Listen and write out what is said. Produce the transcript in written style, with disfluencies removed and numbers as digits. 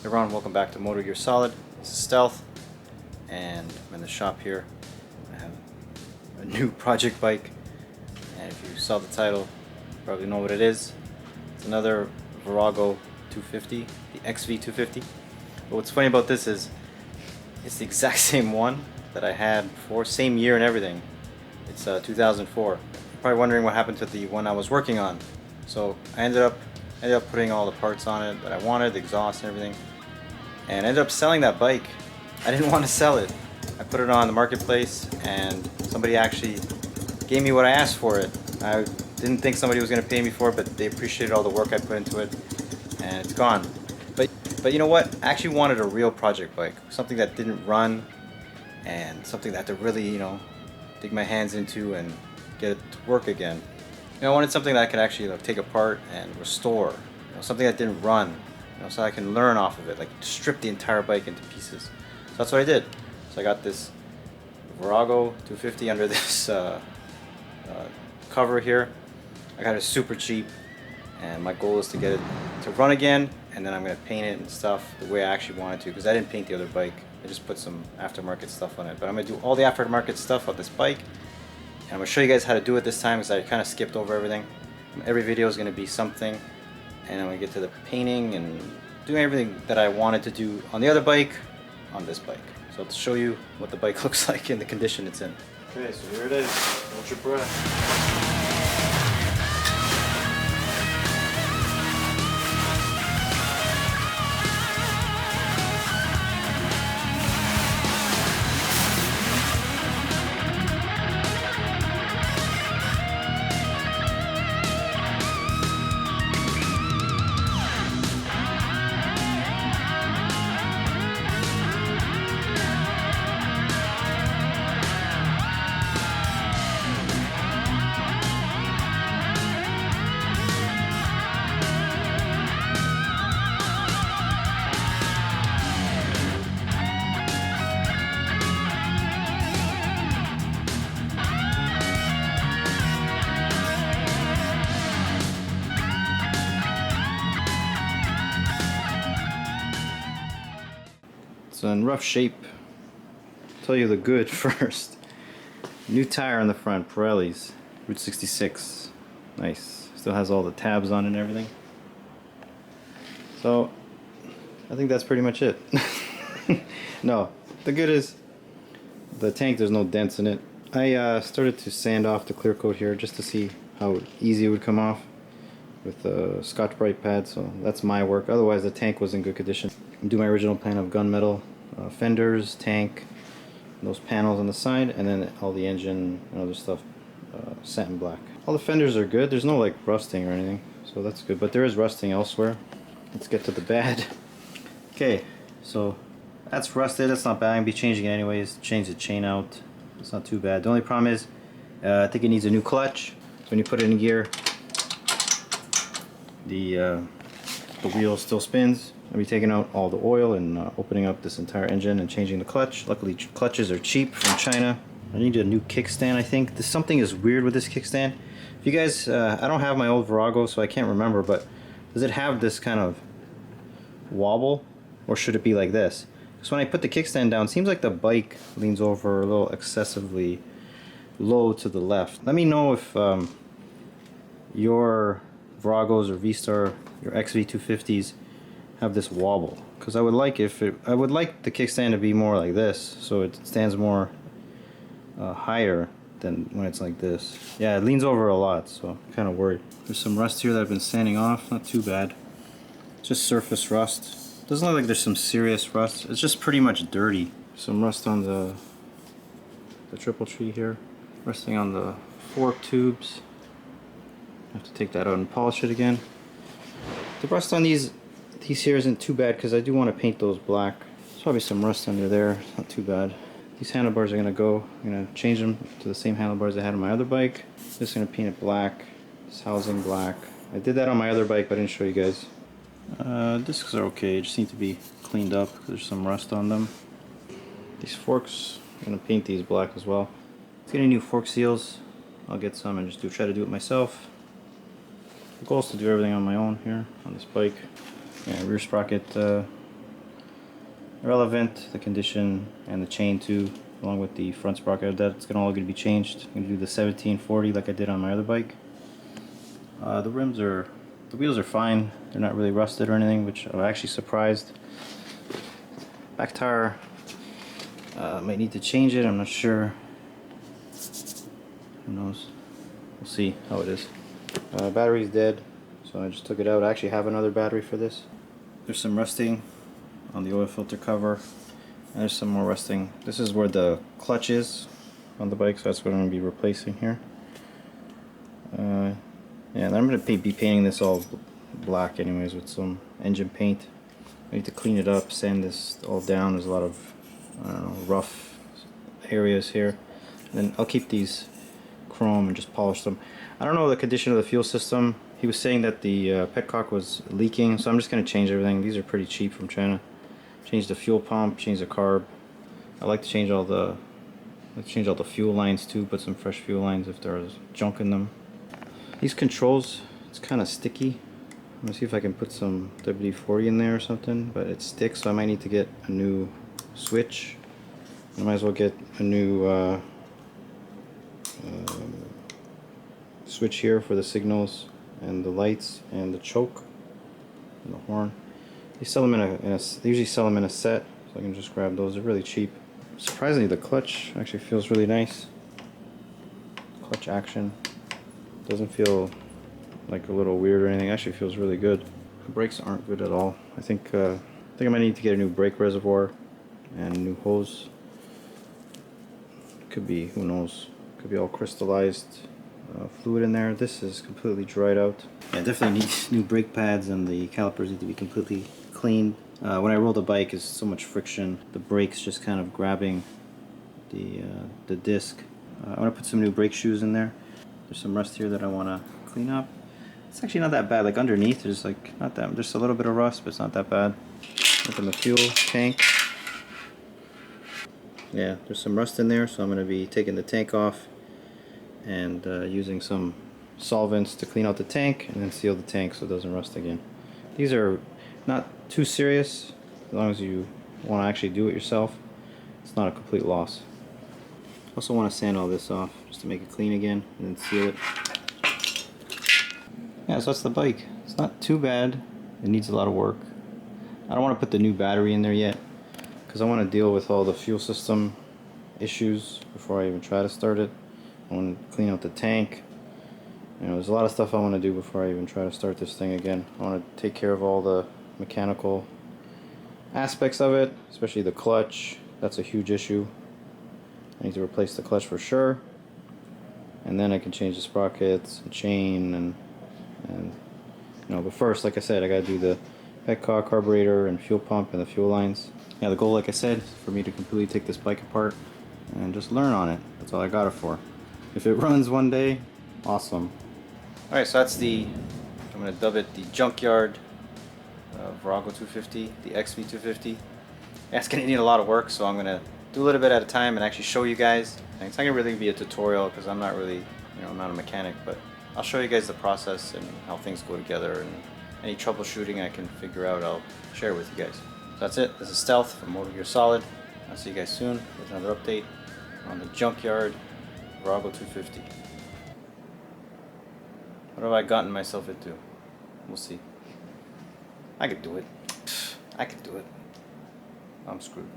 Hey everyone, welcome back to Motor Gear Solid. This is Stealth, and I'm in the shop here. I have a new project bike, and if you saw the title, you probably know what it is. It's another Virago 250, the XV250. But what's funny about this is, it's the exact same one that I had before, same year and everything. It's 2004. You're probably wondering what happened to the one I was working on. So I ended up putting all the parts on it that I wanted, the exhaust and everything, and ended up selling that bike. I didn't want to sell it. I put it on the marketplace and somebody actually gave me what I asked for it. I didn't think somebody was going to pay me for it, but they appreciated all the work I put into it, and it's gone. But you know what? I actually wanted a real project bike, something that didn't run, and something that I had to really, dig my hands into and get it to work again. I wanted something that I could actually take apart and restore. Something that didn't run, so I can learn off of it, like strip the entire bike into pieces. So that's what I did. So I got this Virago 250 under this cover here. I got it super cheap, and my goal is to get it to run again, and then I'm going to paint it and stuff the way I actually wanted to, because I didn't paint the other bike. I just put some aftermarket stuff on it. But I'm going to do all the aftermarket stuff on this bike, and I'm going to show you guys how to do it this time, because I kind of skipped over everything. Every video is going to be something, and I'm going to get to the painting and doing everything that I wanted to do on the other bike on this bike. So I'll show you what the bike looks like in the condition it's in. Okay, so here it is. Hold your breath. It's in rough shape. I'll tell you the good first. New tire on the front, Pirelli's, Route 66. Nice. Still has all the tabs on and everything. So, I think that's pretty much it. No, the good is the tank, there's no dents in it. I started to sand off the clear coat here just to see how easy it would come off with a Scotch-Brite pad, so that's my work. Otherwise the tank was in good condition. Do my original plan of gunmetal fenders, tank, those panels on the side, and then all the engine and other stuff satin black. All the fenders are good. There's no like rusting or anything, so that's good, but there is rusting elsewhere. Let's get to the bad. Okay, so that's rusted. That's not bad. I'm gonna be changing it anyways. Change the chain out. It's not too bad. The only problem is I think it needs a new clutch. So when you put it in gear, the wheel still spins. I'll be taking out all the oil and opening up this entire engine and changing the clutch. Luckily clutches are cheap from China. I need a new kickstand, I think. Something is weird with this kickstand. If you guys, I don't have my old Virago, so I can't remember, but does it have this kind of wobble, or should it be like this? Because when I put the kickstand down, it seems like the bike leans over a little excessively low to the left. Let me know if your Viragos or V-Star, your XV250s have this wobble, because I would like the kickstand to be more like this, so it stands more higher than when it's like this. Yeah, it leans over a lot, so I'm kind of worried. There's some rust here that I've been sanding off. Not too bad. Just surface rust. Doesn't look like there's some serious rust. It's just pretty much dirty. Some rust on the triple tree here. Rusting on the fork tubes. I have to take that out and polish it again. The rust on these here isn't too bad, because I do want to paint those black. There's probably some rust under there. Not too bad. These handlebars are going to go. I'm going to change them to the same handlebars I had on my other bike. Just going to paint it black. This housing black. I did that on my other bike, but I didn't show you guys. Discs are okay. Just need to be cleaned up. There's some rust on them. These forks, I'm going to paint these black as well. Let's get any new fork seals. I'll get some and just try to do it myself. The goal is to do everything on my own here on this bike. Yeah, rear sprocket irrelevant. The condition and the chain too, along with the front sprocket, that's all going to be changed. I'm going to do the 1740 like I did on my other bike. The wheels are fine. They're not really rusted or anything, which I'm actually surprised. Back tire, might need to change it. I'm not sure. Who knows? We'll see how it is. Battery's dead, so I just took it out. I actually have another battery for this. There's some rusting on the oil filter cover, and there's some more rusting. This is where the clutch is on the bike, so that's what I'm going to be replacing here. Yeah, and I'm going to be painting this all black anyways with some engine paint. I need to clean it up, sand this all down. There's a lot of, I don't know, rough areas here. And then I'll keep these chrome and just polish them. I don't know the condition of the fuel system. He was saying that the petcock was leaking, so I'm just going to change everything. These are pretty cheap from China. Change the fuel pump, change the carb. I like to change all the fuel lines too. Put some fresh fuel lines if there's junk in them. These controls, it's kind of sticky. I'm gonna see if I can put some WD-40 in there or something, but it sticks, so I might need to get a new switch. I might as well get a new switch here for the signals and the lights and the choke and the horn. They sell them they usually sell them in a set, so I can just grab those. They're really cheap. Surprisingly, the clutch actually feels really nice. Clutch action doesn't feel like a little weird or anything. It actually feels really good. The brakes aren't good at all. I think I might need to get a new brake reservoir and a new hose. Could be, who knows, could be all crystallized fluid in there. This is completely dried out. Yeah, definitely need new brake pads, and the calipers need to be completely cleaned. When I roll the bike, there's so much friction. The brakes just kind of grabbing the disc. I want to put some new brake shoes in there. There's some rust here that I want to clean up. It's actually not that bad. Like underneath, there's like not that, just a little bit of rust, but it's not that bad. Open the fuel tank. Yeah, there's some rust in there, so I'm going to be taking the tank off and using some solvents to clean out the tank and then seal the tank so it doesn't rust again. These are not too serious as long as you want to actually do it yourself. It's not a complete loss. Also want to sand all this off just to make it clean again and then seal it. Yeah, so that's the bike. It's not too bad. It needs a lot of work. I don't want to put the new battery in there yet because I want to deal with all the fuel system issues before I even try to start it. I want to clean out the tank. You know, there's a lot of stuff I want to do before I even try to start this thing again. I want to take care of all the mechanical aspects of it, especially the clutch. That's a huge issue. I need to replace the clutch for sure. And then I can change the sprockets and chain and you know, but first, like I said, I gotta do the petcock, carburetor, and fuel pump and the fuel lines. Yeah, the goal, like I said, is for me to completely take this bike apart and just learn on it. That's all I got it for. If it runs one day, awesome. Alright, so that's I'm gonna dub it the Junkyard Virago 250, the XV 250. Yeah, it's gonna need a lot of work, so I'm gonna do a little bit at a time and actually show you guys. And it's not gonna really be a tutorial because I'm not really, you know, I'm not a mechanic, but I'll show you guys the process and how things go together, and any troubleshooting I can figure out, I'll share with you guys. So that's it. This is Stealth from Motor Gear Solid. I'll see you guys soon with another update on the Junkyard Virago 250. What have I gotten myself into? We'll see. I could do it. I could do it. I'm screwed.